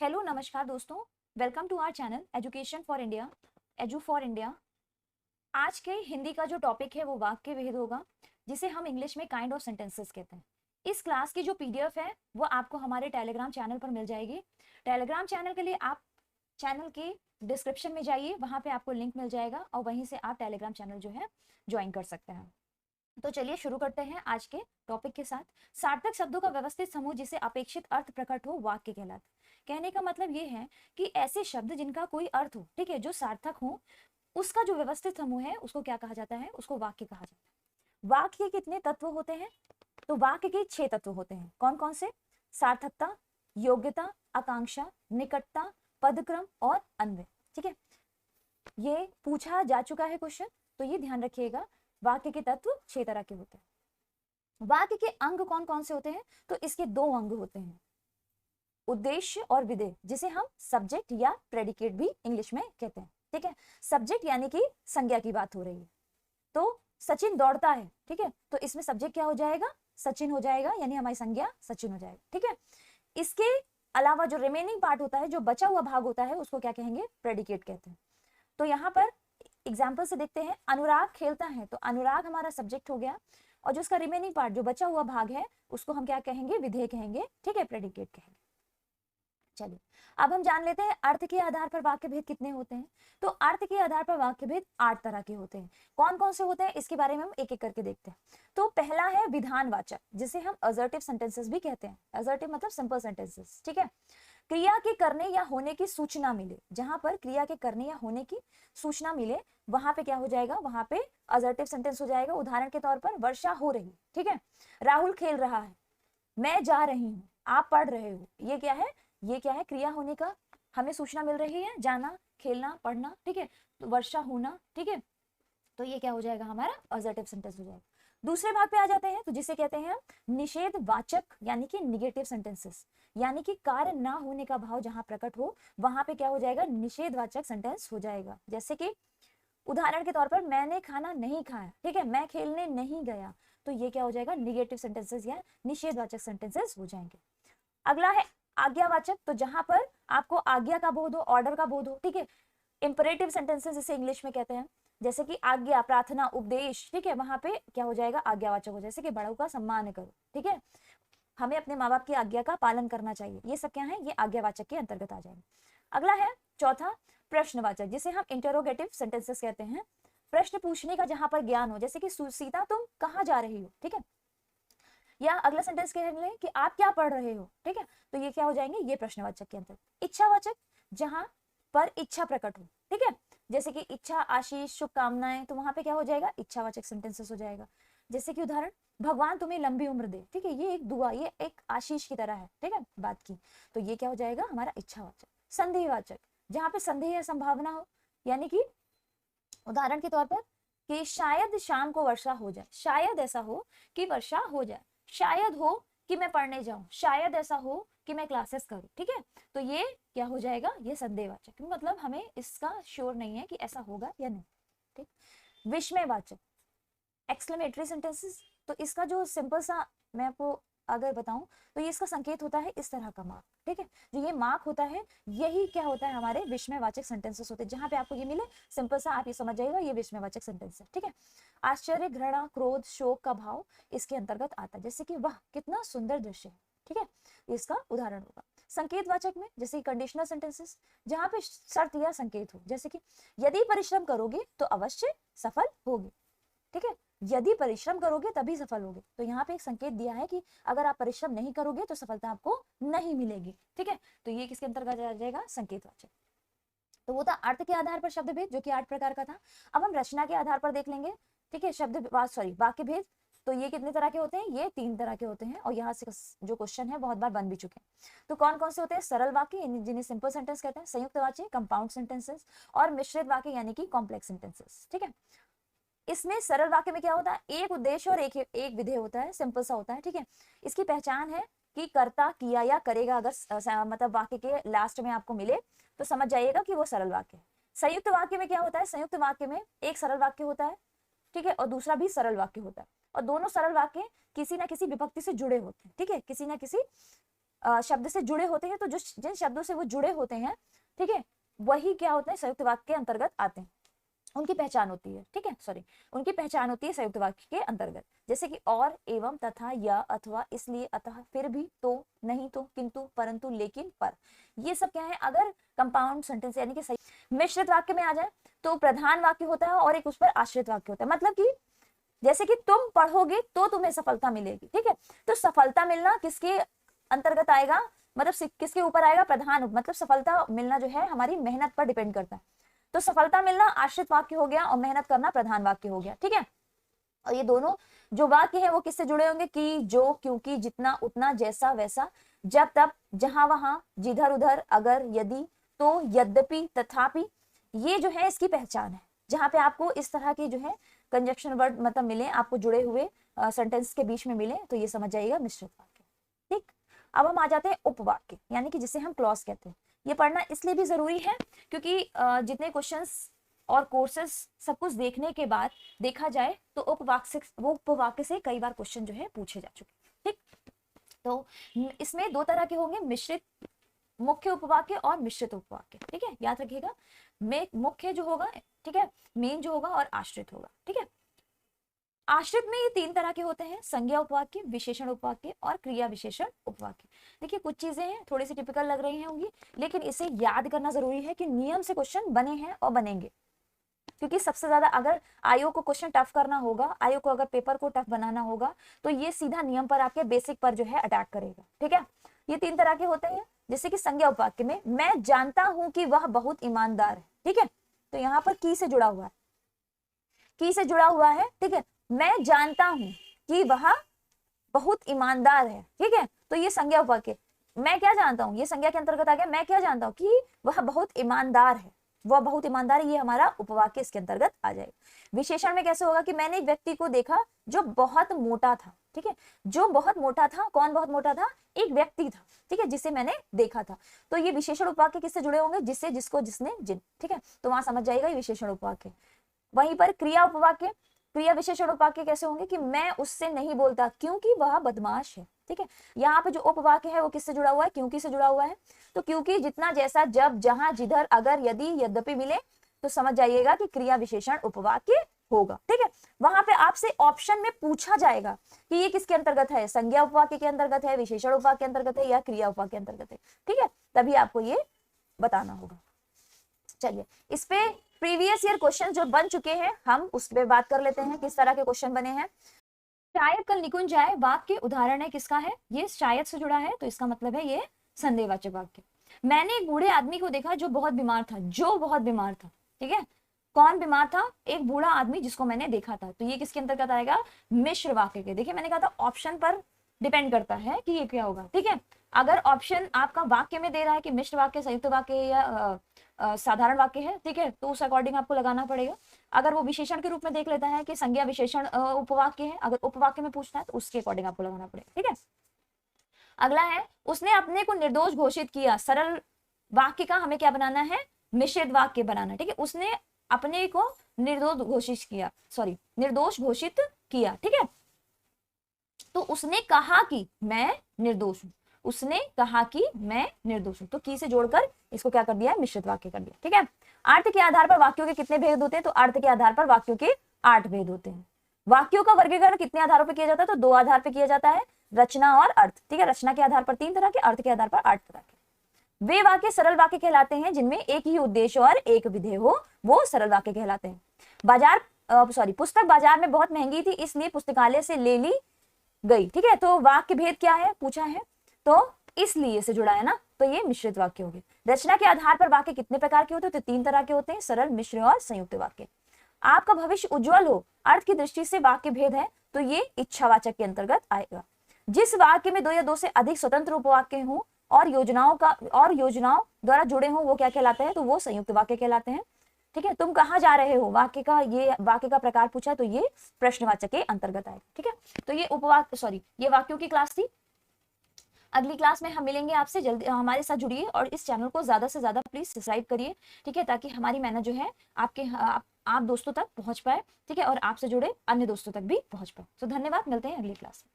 Hello नमस्कार दोस्तों। Welcome to our channel education for India, edu for India. आज के हिंदी का जो टॉपिक है वो वाक्य भेद होगा, जिसे हम इंग्लिश में काइंड ऑफ सेंटेंसेस कहते हैं। इस क्लास की जो पीडीएफ है वो आपको हमारे टेलीग्राम चैनल पर मिल जाएगी। टेलीग्राम चैनल के लिए आप चैनल के डिस्क्रिप्शन में जाइए, वहां पे आपको लिंक मिल जाएगा और वहीं से आप टेलीग्राम चैनल जो है ज्वाइन कर सकते हैं। तो चलिए शुरू करते हैं आज के टॉपिक के साथ। सार्थक शब्दों का व्यवस्थित समूह जिसे अपेक्षित अर्थ प्रकट हो वाक्य कहलाता। कहने का मतलब ये है कि ऐसे शब्द जिनका कोई अर्थ हो, ठीक है, जो सार्थक हो, उसका जो व्यवस्थित समूह है उसको क्या कहा जाता है? उसको वाक्य कहा जाता है। वाक्य के कितने तत्व होते हैं? तो वाक्य के 6 तत्व होते हैं। कौन कौन से? सार्थकता, योग्यता, आकांक्षा, निकटता, पदक्रम और अन्वय। ठीक है, ये पूछा जा चुका है क्वेश्चन, तो ये ध्यान रखिएगा। वाक्य के तत्व 6 तरह के होते हैं। वाक्य के अंग कौन कौन से होते हैं? तो इसके 2 अंग होते हैं, उद्देश्य और विधेय, जिसे हम सब्जेक्ट या प्रेडिकेट भी इंग्लिश में कहते हैं। ठीक है, सब्जेक्ट यानी कि संज्ञा की बात हो रही है। तो सचिन दौड़ता है, ठीक है, तो इसमें सब्जेक्ट क्या हो जाएगा? सचिन हो जाएगा, यानी हमारी संज्ञा सचिन हो जाएगा। ठीक है, इसके अलावा जो रिमेनिंग पार्ट होता है, जो बचा हुआ भाग होता है, उसको क्या कहेंगे? प्रेडिकेट कहते हैं। तो यहाँ पर एग्जाम्पल से देखते हैं। अनुराग खेलता है, तो अनुराग हमारा सब्जेक्ट हो गया, और जो उसका रिमेनिंग पार्ट, जो बचा हुआ भाग है, उसको हम क्या कहेंगे? विधेय कहेंगे। ठीक है, प्रेडिकेट कहेंगे। चलिए अब हम जान लेते हैं अर्थ के आधार पर वाक्य भेद कितने होते हैं। तो अर्थ के आधार पर वाक्य भेद 8 तरह के होते हैं। कौन कौन से होते हैं इसके बारे में हम एक एक करके देखते हैं। तो पहला है विधानवाचक, जिसे हम असर्टिव सेंटेंसेस भी कहते हैं। असर्टिव मतलब सिंपल सेंटेंसेस। ठीक है, क्रिया के करने या होने की सूचना मिले, जहां पर क्रिया के करने या होने की सूचना मिले, वहां पे क्या हो जाएगा? वहां पे असर्टिव सेंटेंस हो जाएगा। उदाहरण के तौर पर वर्षा हो रही, ठीक है, राहुल खेल रहा है, मैं जा रही हूं, आप पढ़ रहे हो। ये क्या है? ये क्या है? क्रिया होने का हमें सूचना मिल रही है, जाना, खेलना, पढ़ना। ठीक है, तो वर्षा होना। ठीक है, तो ये क्या हो जाएगा? हमारा असर्टिव सेंटेंस हो जाएगा। दूसरे भाग पे आ जाते हैं, तो जिसे कहते हैं निषेधवाचक यानी कि निगेटिव सेंटेंसेस, यानी कि कार्य ना होने का भाव जहां प्रकट हो, वहां पे क्या हो जाएगा? निषेधवाचक सेंटेंस हो जाएगा। जैसे कि उदाहरण के तौर पर मैंने खाना नहीं खाया, ठीक है, मैं खेलने नहीं गया, तो ये क्या हो जाएगा? निगेटिव सेंटेंसेस या निषेधवाचक सेंटेंसेस हो जाएंगे। अगला है आज्ञावाचक, तो जहां पर आपको आज्ञा का बोध हो, ऑर्डर का बोध हो। ठीक है, इंपरेटिव सेंटेंसेस इसे इंग्लिश में कहते हैं, जैसे कि आज्ञा, प्रार्थना, उपदेश। ठीक है, वहां पे क्या हो जाएगा? आज्ञावाचक हो। जैसे कि बड़ों का सम्मान करो, ठीक है, हमें अपने माँ बाप की आज्ञा का पालन करना चाहिए। ये सब क्या है? ये आज्ञावाचक के अंतर्गत आ जाएंगे। अगला है चौथा प्रश्नवाचक, जिसे हम इंटरोगेटिव सेंटेंसेस कहते हैं। प्रश्न पूछने का जहां पर ज्ञान हो, जैसे कि सीता तुम कहाँ जा रही हो, ठीक है, या अगला सेंटेंस कह लें कि आप क्या पढ़ रहे हो। ठीक है, तो ये क्या हो जाएंगे? ये प्रश्नवाचक के अंतर्गत। इच्छावाचक, जहां पर इच्छा प्रकट हो, ठीक है, जैसे कि इच्छा, आशीष, शुभकामनाएं, तो वहां पे क्या हो जाएगा? इच्छावाचक सेंटेंसेस हो जाएगा। जैसे कि उदाहरण, भगवान तुम्हें लंबी उम्र दे, ठीक है, ये एक दुआ, ये एक आशीष की तरह है, ठीक है, बात की, तो ये क्या हो जाएगा? हमारा इच्छावाचक। संदेहवाचक, जहां पे संदेह या संभावना हो, यानी कि उदाहरण के तौर पर कि शायद शाम को वर्षा हो जाए, शायद ऐसा हो कि वर्षा हो जाए, शायद हो कि मैं पढ़ने जाऊं, शायद ऐसा हो कि मैं क्लासेस करूं। ठीक है, तो ये क्या हो जाएगा? ये संदेहवाचक, मतलब हमें इसका श्योर नहीं है कि ऐसा होगा या नहीं। ठीक, विस्मयवाचक, एक्सक्लेमेटरी सेंटेंसेस, तो इसका जो सिंपल सा मैं आपको अगर बताऊं, तो ये इसका संकेत होता है इस तरह का मार्क। ठीक है, जो ये मार्क होता है, यही क्या होता है? हमारे विस्मयवाचक सेंटेंसेस होते हैं। जहां पे आपको ये मिले सिंपल सा, आप ये समझ जाइएगा ये विस्मयवाचक सेंटेंस है। ठीक है, आश्चर्य, घृणा, क्रोध, शोक का भाव इसके अंतर्गत आता है, जैसे कि वाह कितना सुंदर दृश्य है। ठीक है, इसका उदाहरण होगा। संकेतवाचक में जैसे कंडीशनल सेंटेंसेस, जहां पे शर्त या संकेत हो, जैसे कि यदि परिश्रम करोगे तो अवश्य सफल होगे। ठीक है, यदि परिश्रम करोगे तभी सफल होगे, तो यहाँ पे एक संकेत दिया है कि अगर आप परिश्रम नहीं करोगे तो सफलता आपको नहीं मिलेगी। ठीक है, तो ये किसके अंतर्गत आ जाएगा? संकेतवाचक। तो वो था अर्थ के आधार पर शब्द भेद, जो कि 8 प्रकार का था। अब हम रचना के आधार पर देख लेंगे। ठीक है, वाक्य भेद, तो ये कितने तरह के होते हैं? ये 3 तरह के होते हैं, और यहाँ से जो क्वेश्चन है बहुत बार बन भी चुके हैं। तो कौन कौन से होते हैं? सरल वाक्य, जिन्हें सिंपल सेंटेंस कहते हैं, संयुक्त वाक्य, कंपाउंड सेंटेंसेस, और मिश्रित वाक्य यानी कि कॉम्प्लेक्स सेंटेंसेस। ठीक है, इसमें सरल वाक्य में क्या होता है? एक उद्देश्य और एक विधेय होता है, सिंपल सा होता है। ठीक है, इसकी पहचान है कि कर्ता, किया या करेगा अगर मतलब वाक्य के लास्ट में आपको मिले तो समझ जाइएगा कि वो सरल वाक्य है। संयुक्त वाक्य में क्या होता है? संयुक्त वाक्य में एक सरल वाक्य होता है, ठीक है, और दूसरा भी सरल वाक्य होता है, और दोनों सरल वाक्य किसी ना किसी विभक्ति से जुड़े होते हैं। ठीक है, किसी ना किसी शब्द से जुड़े होते हैं, तो जो जिन शब्दों से वो जुड़े होते हैं, ठीक है, वही क्या होते हैं, संयुक्त वाक्य के अंतर्गत आते हैं, उनकी पहचान होती है, ठीक है, सॉरी, उनकी पहचान होती है संयुक्त वाक्य के अंतर्गत। जैसे कि और, एवं, तथा, या, अथवा, इसलिए, अतः, फिर भी, तो, नहीं तो, किंतु, परंतु, लेकिन, पर, ये सब क्या है, अगर कंपाउंड सेंटेंस यानी कि सही मिश्रित वाक्य में आ जाए तो प्रधान वाक्य होता है और एक उस पर आश्रित वाक्य होता है। मतलब कि जैसे कि तुम पढ़ोगे तो तुम्हें सफलता मिलेगी, ठीक है, तो सफलता मिलना किसके अंतर्गत आएगा, मतलब किसके ऊपर आएगा, प्रधान, मतलब सफलता मिलना जो है हमारी मेहनत पर डिपेंड करता है, तो सफलता मिलना आश्रित वाक्य हो गया और मेहनत करना प्रधान वाक्य हो गया, ठीक है। और ये दोनों जो वाक्य है वो किससे जुड़े होंगे, कि, जो, क्योंकि, जितना, उतना, जैसा, वैसा, जब, तब, जहां, वहां, जिधर, उधर, अगर, यदि, तो, यद्यपि, तथापि, ये जो है इसकी पहचान है। जहां पे आपको इस तरह की जो है कंजक्शन वर्ड मतलब मिले, आपको जुड़े हुए सेंटेंस के बीच में मिले, तो ये समझ जाइएगा मिश्रित वाक्य, ठीक। अब हम आ जाते हैं उपवाक्य, यानी कि जिसे हम क्लॉज कहते हैं। ये पढ़ना इसलिए भी जरूरी है क्योंकि जितने क्वेश्चंस और कोर्सेस सब कुछ देखने के बाद देखा जाए तो उपवाक्य से कई बार क्वेश्चन जो है पूछे जा चुके, ठीक। तो इसमें दो तरह के होंगे, मिश्रित, मुख्य उपवाक्य और मिश्रित उपवाक्य, ठीक है, याद रखिएगा। मुख्य जो होगा, ठीक है, मेन जो होगा, और आश्रित होगा, ठीक है। आश्रित में ये तीन तरह के होते हैं, संज्ञा उपवाक्य, विशेषण उपवाक्य और क्रिया विशेषण उपवाक्य। देखिए कुछ चीजें हैं थोड़ी सी टिपिकल लग रही होंगी, लेकिन इसे याद करना जरूरी है कि नियम से क्वेश्चन बने हैं और बनेंगे, क्योंकि सबसे ज्यादा अगर आईओ को क्वेश्चन टफ करना होगा, आईओ को अगर पेपर को टफ बनाना होगा, तो ये सीधा नियम पर, आपके बेसिक पर जो है अटैक करेगा, ठीक है। ये तीन तरह के होते हैं, जैसे कि संज्ञा उपवाक्य में, मैं जानता हूं कि वह बहुत ईमानदार है, ठीक है, तो यहाँ पर की से जुड़ा हुआ है, की से जुड़ा हुआ है, ठीक है, मैं जानता हूं कि वह बहुत ईमानदार है, ठीक है, तो ये संज्ञा उपवाक्य, मैं क्या जानता हूं, ये संज्ञा के अंतर्गत आ गया, मैं क्या जानता हूं कि वह बहुत ईमानदार है, वह बहुत ईमानदार है, ये हमारा उपवाक्य इसके अंतर्गत आ जाएगा। विशेषण में कैसे होगा कि मैंने एक व्यक्ति को देखा जो बहुत मोटा था, ठीक है, जो बहुत मोटा था, कौन बहुत मोटा था, एक व्यक्ति था, ठीक है, जिसे मैंने देखा था, तो ये विशेषण उपवाक्य किससे जुड़े होंगे, जिससे, जिसको, जिसने, जिन, ठीक है, तो वहां समझ जाएगा ये विशेषण उपवाक्य। वहीं पर क्रिया उपवाक्य, क्रिया विशेषण उपवाक्य कैसे होंगे कि मैं उससे नहीं बोलता क्योंकि वह बदमाश है, ठीक है, यहाँ पे जो उपवाक्य है वो किससे जुड़ा हुआ है, क्योंकि से जुड़ा हुआ है, तो क्योंकि, जितना, जैसा, जब, जहां, जिधर, अगर, यदि, यद्यपि मिले, तो समझ जाइएगा कि क्रिया विशेषण उपवाक्य होगा, ठीक है। वहां पे आपसे ऑप्शन में पूछा जाएगा कि ये किसके अंतर्गत है, संज्ञा उपवाक्य के अंतर्गत है, विशेषण उपवाक्य के अंतर्गत है, या क्रिया उपवाक्य के अंतर्गत है, ठीक है, तभी आपको ये बताना होगा। चलिए, इस पे प्रीवियस ईयर क्वेश्चन जो बन चुके हैं हम उस पर बात कर लेते हैं, किस तरह के क्वेश्चन बने हैं। शायद कल निकुंज आए, वाक्य उदाहरण है किसका है, ये शायद से जुड़ा है, तो इसका मतलब है ये संदेहवाचक वाक्य। मैंने एक बूढ़े आदमी को देखा जो बहुत बीमार था, जो बहुत बीमार था, ठीक है, कौन बीमार था, एक बूढ़ा आदमी जिसको मैंने देखा था, तो ये किसके अंतर्गत आएगा, मिश्र वाक्य के। देखिए मैंने कहा था ऑप्शन पर डिपेंड करता है कि ये क्या होगा, ठीक है। अगर ऑप्शन आपका वाक्य में दे रहा है कि मिश्र वाक्य, संयुक्त वाक्य या साधारण वाक्य है, ठीक है, तो उस अकॉर्डिंग आपको लगाना पड़ेगा। अगर वो विशेषण के रूप में देख लेता है कि संज्ञा विशेषण उपवाक्य है, अगर उपवाक्य में पूछना है तो उसके अकॉर्डिंग आपको लगाना पड़ेगा, ठीक है। अगला है, उसने अपने को निर्दोष घोषित किया, सरल वाक्य का हमें क्या बनाना है, मिश्रित वाक्य बनाना, ठीक है, उसने अपने को निर्दोष घोषित किया, सॉरी निर्दोष घोषित किया, ठीक है, तो उसने कहा कि मैं निर्दोष हूं, उसने कहा कि मैं निर्दोष हूं, तो की से जोड़कर इसको क्या कर दिया है, मिश्रित वाक्य कर दिया, ठीक है। अर्थ के आधार पर वाक्यों के कितने भेद होते हैं, तो अर्थ के आधार पर वाक्यों के 8 भेद होते हैं। वाक्यों का वर्गीकरण कितने आधारों पर किया जाता है, तो 2 आधार पर किया जाता है, रचना और अर्थ, ठीक है, रचना के आधार पर 3 तरह के, अर्थ के आधार पर 8 तरह के। वे वाक्य सरल वाक्य कहलाते हैं जिनमें एक ही उद्देश्य और एक विधेय हो, वो सरल वाक्य कहलाते हैं। पुस्तक बाजार में बहुत महंगी थी इसलिए पुस्तकालय से ले ली गई, ठीक है, तो वाक्य भेद क्या है पूछा है, तो इसलिए से जुड़ा है ना, तो ये मिश्रित वाक्य हो गए। रचना के आधार पर वाक्य कितने प्रकार के होते हैं, तो 3 तरह के होते हैं, सरल, मिश्र और संयुक्त वाक्य। आपका भविष्य उज्जवल हो, अर्थ की दृष्टि से वाक्य भेद है, तो ये इच्छावाचक के अंतर्गत आएगा। जिस वाक्य में 2 या 2 से अधिक स्वतंत्र उपवाक्य हों और योजनाओं द्वारा जुड़े हों, वो क्या कहलाते हैं, तो वो संयुक्त वाक्य कहलाते हैं, ठीक है। तुम कहाँ जा रहे हो, वाक्य का प्रकार पूछा है, तो ये प्रश्नवाचक के अंतर्गत आएगा, ठीक है। तो ये ये वाक्यों की क्लास थी। अगली क्लास में हम मिलेंगे आपसे, जल्दी हमारे साथ जुड़िए और इस चैनल को ज्यादा से ज्यादा प्लीज सब्सक्राइब करिए, ठीक है, ताकि हमारी मेहनत जो है आप दोस्तों तक पहुंच पाए, ठीक है, और आपसे जुड़े अन्य दोस्तों तक भी पहुंच पाए। तो धन्यवाद, मिलते हैं अगली क्लास में।